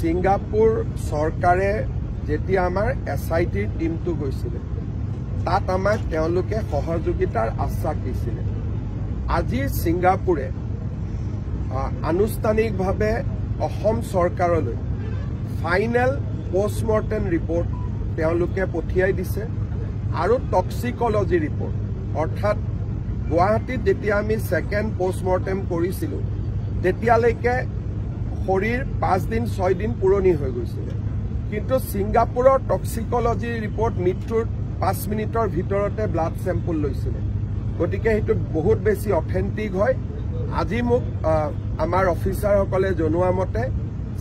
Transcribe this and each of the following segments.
সিংগাপুৰ চৰকাৰে যেতিয়া আমাৰ SIT টিমটো গৈছিল তাত আমাক তেওঁলোকে সহযোগিতাৰ আশ্বাস দিছিল। আজি সিংগাপুৰে আনুষ্ঠানিকভাৱে অসম চৰকাৰলৈ ফাইনেল পোষ্টমৰ্টেম ৰিপৰ্ট তেওঁলোকে পঠিয়াই দিছে আৰু টক্সিকোলজি ৰিপৰ্ট অৰ্থাৎ গুৱাহাটীত যেতিয়া আমি সেকেন্ড পোষ্টমৰ্টেম কৰিছিলো তেতিয়ালৈকে শৰীৰ 5 দিন 6 দিন পুৰণি হৈ গৈছিল, কিন্তু সিংগাপুৰৰ টক্সিকোলজি ৰিপৰ্ট মৃত্যুৰ 5 মিনিটৰ ভিতৰতে ব্লাড চেম্পল লৈছিল। গতিকে সেইটো বহুত বেছি অথেন্টিক হয়। আজি মোক আমাৰ অফিচাৰসকলে জনোৱা মতে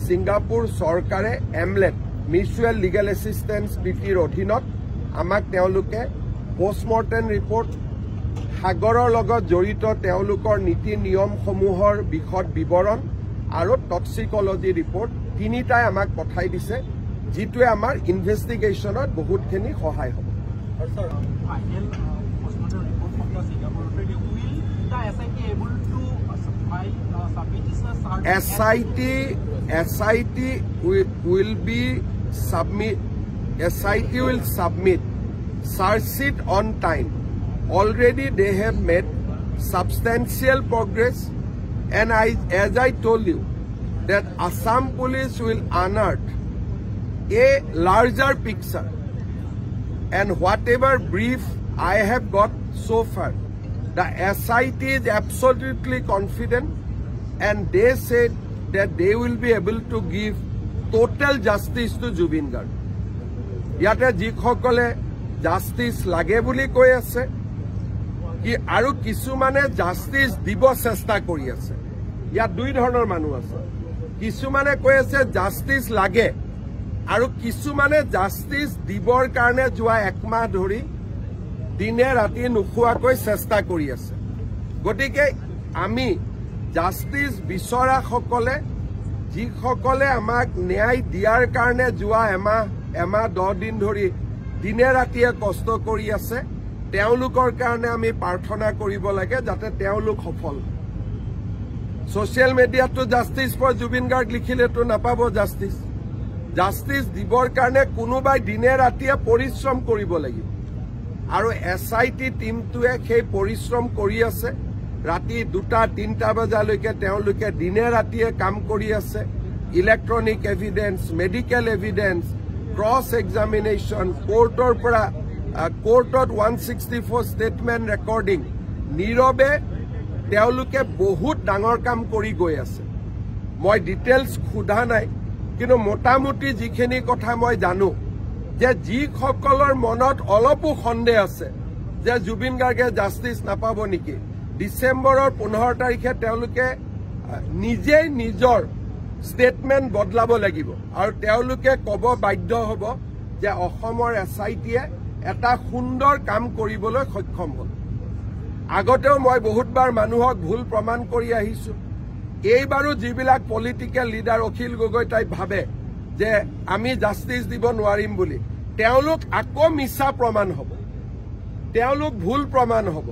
সিংগাপুৰ চৰকাৰে এমলেট মিউচুৱেল লিগেল এছিষ্টেন্স নীতিৰ অধীনত আমাক তেওঁলোকে পোষ্টমৰ্টেম ৰিপৰ্ট সাগৰৰ লগত জড়িত তেওঁলোকৰ নীতি নিয়মসমূহৰ বিশদ বিৱৰণ আৰু টক্সিকোলজি ৰিপৰ্ট তিনিটাই আমাক পঠাই দিছে, যিটোৱে আমাৰ ইনভেষ্টিগেশ্যনত বহুতখিনি সহায় হ'ব। SIT will submit charge sheet on time. Already they have made substantial progress, and as I told you that Assam Police will unearth a larger picture, and whatever brief I have got so far, the SIT is absolutely confident, and they said that they will be able to give total justice to Jubin Garg. Yate jikhokole justice lage buli koi ase ki aru kisumane justice dibo chesta kori ase. Ya dui dhonor manu ase, kisumane koi ase justice lage aru kisumane justice dibor karone joa ekmah dhori dine rati nukhua koi chesta kori ase. Gotike ami justice bisora khokole jikhokole amak nyay diar karone joa এমাহ 10 দিন ধৰি দিনে ৰাতিয়ে কষ্ট কৰি আছে, তেওঁলোকৰ কাৰণে আমি প্ৰাৰ্থনা কৰিব লাগে যাতে তেওঁলোক সফল। সোশ্যাল মিডিয়াতো জাস্টিস ফৰ জুবিন গাৰ্গ লিখিলেতো নাপাব জাস্টিস। জাস্টিস দিবৰ কাৰণে কোনোবাই দিনে ৰাতিয়ে পৰিশ্ৰম কৰিব লাগিব, আৰু SIT টিমটোৱে সেই পৰিশ্ৰম কৰি আছে। ৰাতি 2-3টা বজালৈকে তেওঁলোকে দিনে ৰাতিয়ে কাম কৰি আছে। Electronic evidence, medical evidence, cross examination, কোৰ্টত 164 ষ্টেটমেণ্ট ৰেকৰ্ডিং, নীৰৱে তেওঁলোকে বহুত ডাঙৰ কাম কৰি গৈ আছে। মই ডিটেইলছ সোধা নাই, কিন্তু মোটামুটি যিখিনি কথা মই জানো যে যিসকলৰ মনত অলপো সন্দেহ আছে যে জুবিন গাৰ্গে জাষ্টিছ নাপাব নেকি, ডিচেম্বৰৰ 15 তাৰিখে তেওঁলোকে নিজেই নিজৰ স্টেটমেন্ট বদলাব লাগিব, আৰু তেওঁলোকে কব বাধ্য হ'ব যে অসমৰ SITয়ে এটা সুন্দৰ কাম কৰিবলৈ সক্ষম হ'ল। আগতেও মই বহুতবাৰ মানুহক ভুল প্ৰমাণ কৰি আহিছো। এইবাৰো যিবিলাক political leader Akhil Gogoi type ভাবে যে আমি জাষ্টিছ দিব নোৱাৰিম বুলি, তেওঁলোক আকৌ মিছা প্ৰমাণ হ'ব, তেওঁলোক ভুল প্ৰমাণ হ'ব,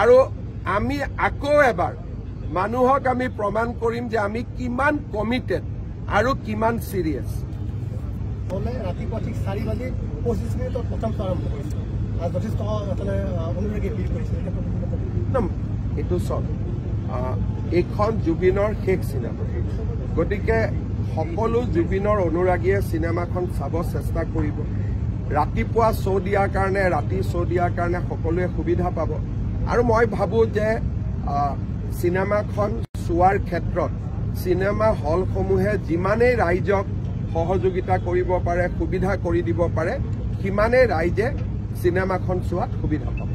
আৰু আমি আকৌ এবাৰ মানুহক আমি প্ৰমাণ কৰিম যে আমি কিমান কমিটেড আৰু কিমান সিৰিয়াস। ৰাতিপুৱা ঠিক 4 বাজি 25 মিনিটত প্ৰথম আৰম্ভ কৰিছে, আৰু যথেষ্ট অনুৰাগী ভিৰ কৰিছে। এইটো চব এইখন জুবিনৰ শেষ চিনেমা, গতিকে সকলো জুবিনৰ অনুৰাগীয়ে চিনেমাখন চাব চেষ্টা কৰিব। ৰাতিপুৱা শ্ব' দিয়াৰ কাৰণে, ৰাতি শ্ব' দিয়াৰ কাৰণে সকলোৱে সুবিধা পাব, আৰু মই ভাবো যে চিনেমাখন চোৱাৰ ক্ষেত্ৰত চিনেমা হলসমূহে যিমানেই ৰাইজক সহযোগিতা কৰিব পাৰে, সুবিধা কৰি দিব পাৰে, সিমানেই ৰাইজে চিনেমাখন চোৱাত সুবিধা পাব।